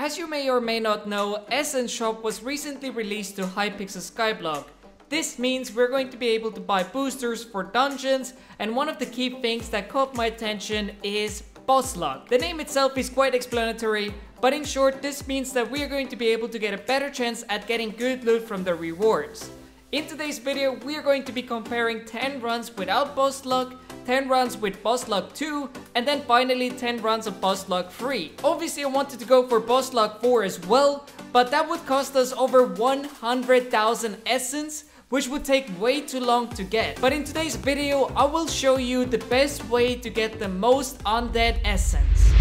As you may or may not know, Essence Shop was recently released to Hypixel Skyblock. This means we're going to be able to buy boosters for dungeons, and one of the key things that caught my attention is Boss Luck. The name itself is quite explanatory, but in short this means that we are going to be able to get a better chance at getting good loot from the rewards. In today's video we are going to be comparing 10 runs without Boss Luck, 10 runs with Boss Luck 2, and then finally 10 runs of Boss Luck 3. Obviously I wanted to go for Boss Luck 4 as well, but that would cost us over 100,000 essence, which would take way too long to get. But in today's video, I will show you the best way to get the most undead essence.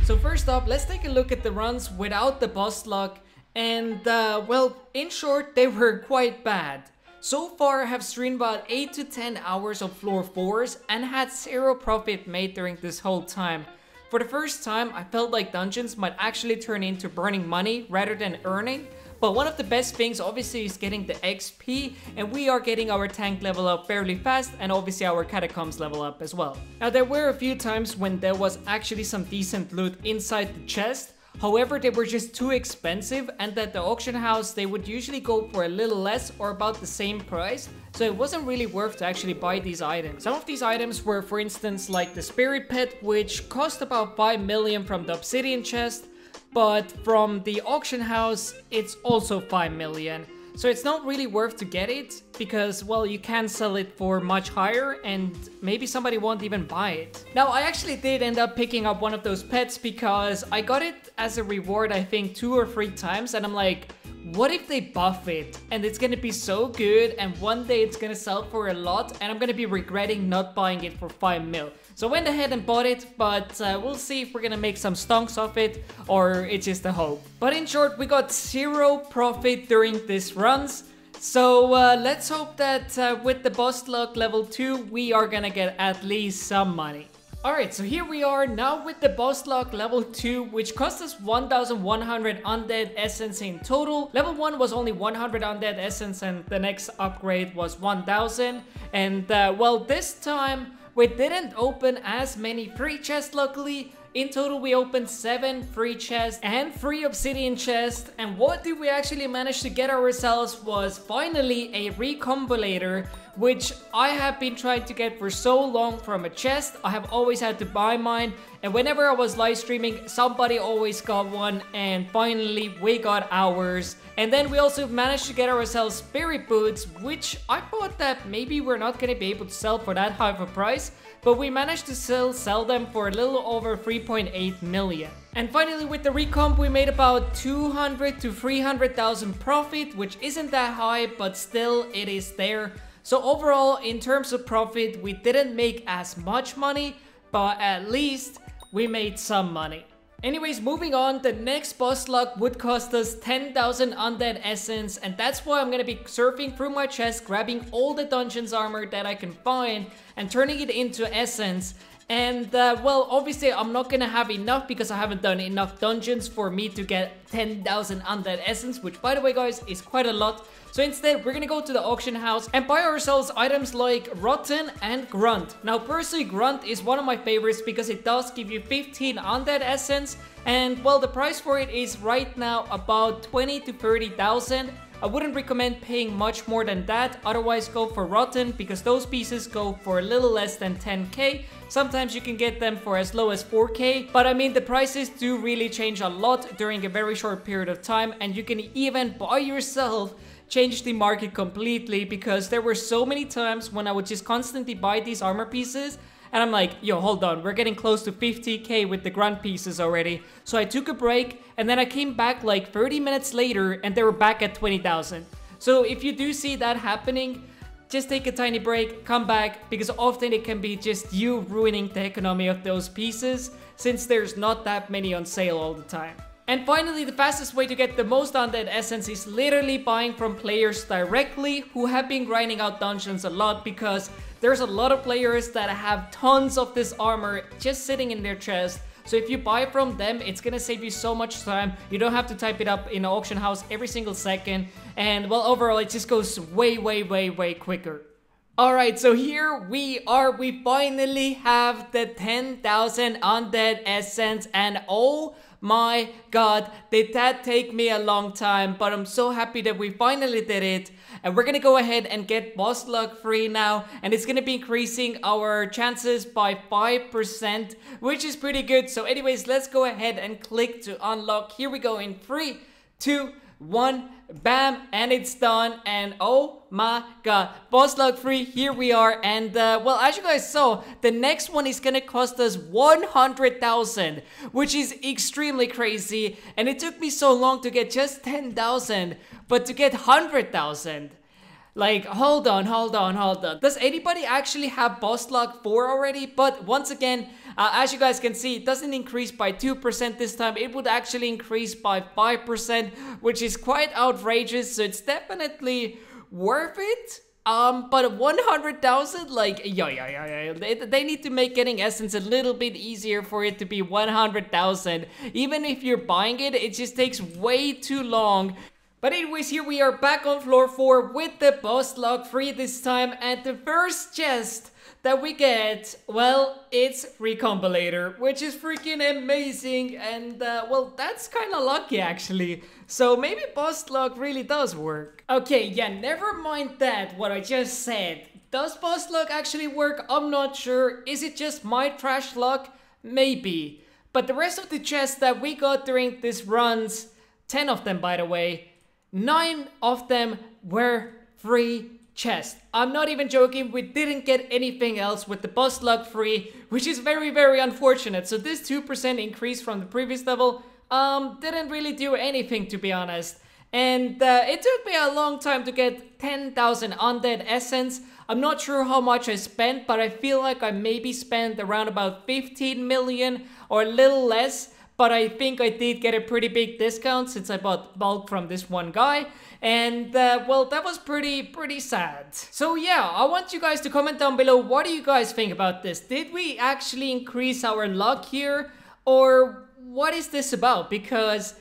So first up, let's take a look at the runs without the Boss Luck, and well, in short, they were quite bad. So far, I have streamed about 8 to 10 hours of floor 4s and had zero profit made during this whole time. For the first time, I felt like dungeons might actually turn into burning money rather than earning. But one of the best things obviously is getting the XP, and we are getting our tank level up fairly fast, and obviously our catacombs level up as well. Now there were a few times when there was actually some decent loot inside the chest. However, they were just too expensive, and at the auction house they would usually go for a little less or about the same price, so it wasn't really worth to actually buy these items. Some of these items were, for instance, like the Spirit Pet, which cost about 5 million from the Obsidian chest, but from the auction house it's also 5 million. So it's not really worth to get it because, well, you can sell it for much higher and maybe somebody won't even buy it. Now I actually did end up picking up one of those pets because I got it as a reward I think 2 or 3 times, and I'm like, what if they buff it and it's gonna be so good and one day it's gonna sell for a lot and I'm gonna be regretting not buying it for 5 mil. So I went ahead and bought it, but we'll see if we're gonna make some stonks of it or it's just a hope. But in short, we got zero profit during these runs. So let's hope that with the Boss Luck level 2 we are gonna get at least some money. Alright, so here we are now with the Boss Luck level 2, which cost us 1,100 undead essence in total. Level 1 was only 100 undead essence and the next upgrade was 1,000. And well, this time we didn't open as many free chests luckily. In total we opened 7 free chests and 3 obsidian chests, and what did we actually manage to get ourselves was finally a recombulator, which I have been trying to get for so long from a chest. I have always had to buy mine, and whenever I was live streaming somebody always got one, and finally we got ours. And then we also managed to get ourselves spirit boots, which I thought that maybe we're not gonna be able to sell for that high of a price, but we managed to sell them for a little over 3.8 million. And finally with the recomp we made about 200 to 300,000 profit, which isn't that high, but still it is there. So overall in terms of profit we didn't make as much money, but at least we made some money. Anyways, moving on, the next Boss Luck would cost us 10,000 undead essence, and that's why I'm gonna be surfing through my chest, grabbing all the dungeons armor that I can find and turning it into essence. And well, obviously I'm not gonna have enough because I haven't done enough dungeons for me to get 10,000 undead essence, which by the way guys is quite a lot. So instead we're gonna go to the auction house and buy ourselves items like Rotten and Grunt. Now personally Grunt is one of my favorites because it does give you 15 undead essence, and well, the price for it is right now about 20 to 30,000. I wouldn't recommend paying much more than that, otherwise go for Rotten because those pieces go for a little less than 10k. Sometimes you can get them for as low as 4k, but I mean the prices do really change a lot during a very short period of time, and you can even by yourself change the market completely, because there were so many times when I would just constantly buy these armor pieces and I'm like, yo, hold on, we're getting close to 50k with the grunt pieces already. So I took a break and then I came back like 30 minutes later and they were back at 20,000. So if you do see that happening, just take a tiny break, come back, because often it can be just you ruining the economy of those pieces since there's not that many on sale all the time. And finally, the fastest way to get the most undead essence is literally buying from players directly who have been grinding out dungeons a lot, because there's a lot of players that have tons of this armor just sitting in their chest. So if you buy from them, it's gonna save you so much time. You don't have to type it up in an auction house every single second. And well, overall, it just goes way quicker. Alright, so here we are. We finally have the 10,000 undead essence, and oh my god, did that take me a long time, but I'm so happy that we finally did it. And we're gonna go ahead and get Boss Luck free now, and it's gonna be increasing our chances by 5%, which is pretty good. So anyways, let's go ahead and click to unlock. Here we go in 3, 2, 1, bam, and it's done. And oh my god, Boss Luck free, here we are. And well, as you guys saw, the next one is gonna cost us 100,000, which is extremely crazy. And it took me so long to get just 10,000, but to get 100,000, like, hold on. Does anybody actually have Boss Luck 4 already? But once again, as you guys can see, it doesn't increase by 2% this time. It would actually increase by 5%, which is quite outrageous. So it's definitely worth it. But 100,000, like, yeah. They need to make getting Essence a little bit easier for it to be 100,000. Even if you're buying it, it just takes way too long. But anyways, here we are back on floor 4 with the Boss Luck free this time, and the first chest that we get, well, it's Recombinator, which is freaking amazing, and well, that's kind of lucky actually. So maybe Boss Luck really does work. Okay, yeah, never mind that, what I just said. Does Boss Luck actually work? I'm not sure. Is it just my trash luck? Maybe. But the rest of the chests that we got during this runs, 10 of them by the way, 9 of them were free chests. I'm not even joking, we didn't get anything else with the Boss Luck free, which is very, very unfortunate. So this 2% increase from the previous level didn't really do anything, to be honest. And it took me a long time to get 10,000 Undead Essence. I'm not sure how much I spent, but I feel like I maybe spent around about 15 million or a little less. But I think I did get a pretty big discount since I bought bulk from this one guy. And well, that was pretty sad. So yeah, I want you guys to comment down below, what do you guys think about this? Did we actually increase our luck here? Or what is this about? Because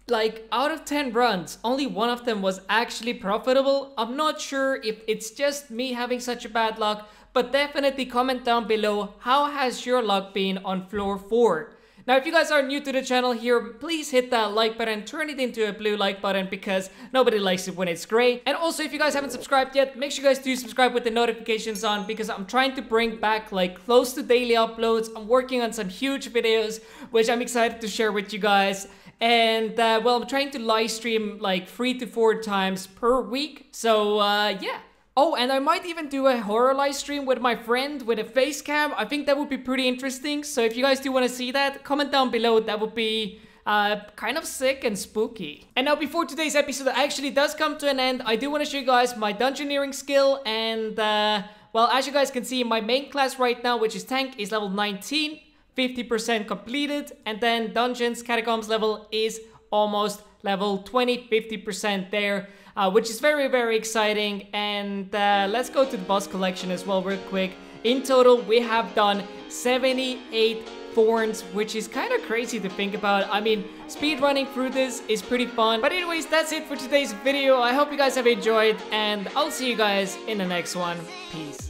like out of 10 runs, only one of them was actually profitable. I'm not sure if it's just me having such a bad luck, but definitely comment down below, how has your luck been on floor 4? Now, if you guys are new to the channel here, please hit that like button, turn it into a blue like button because nobody likes it when it's gray. And also, if you guys haven't subscribed yet, make sure you guys do subscribe with the notifications on because I'm trying to bring back like close to daily uploads. I'm working on some huge videos, which I'm excited to share with you guys. And well, I'm trying to live stream like 3 to 4 times per week. So yeah. Oh, and I might even do a horror live stream with my friend with a face cam. I think that would be pretty interesting. So if you guys do want to see that, comment down below. That would be kind of sick and spooky. And now before today's episode actually does come to an end, I do want to show you guys my dungeoneering skill. And well, as you guys can see, my main class right now, which is tank, is level 19, 50% completed. And then dungeons, catacombs level is almost level 20, 50% there. Which is very, very exciting. And let's go to the boss collection as well real quick. In total, we have done 78 thorns, which is kind of crazy to think about. I mean, speed running through this is pretty fun. But anyways, that's it for today's video. I hope you guys have enjoyed, and I'll see you guys in the next one. Peace.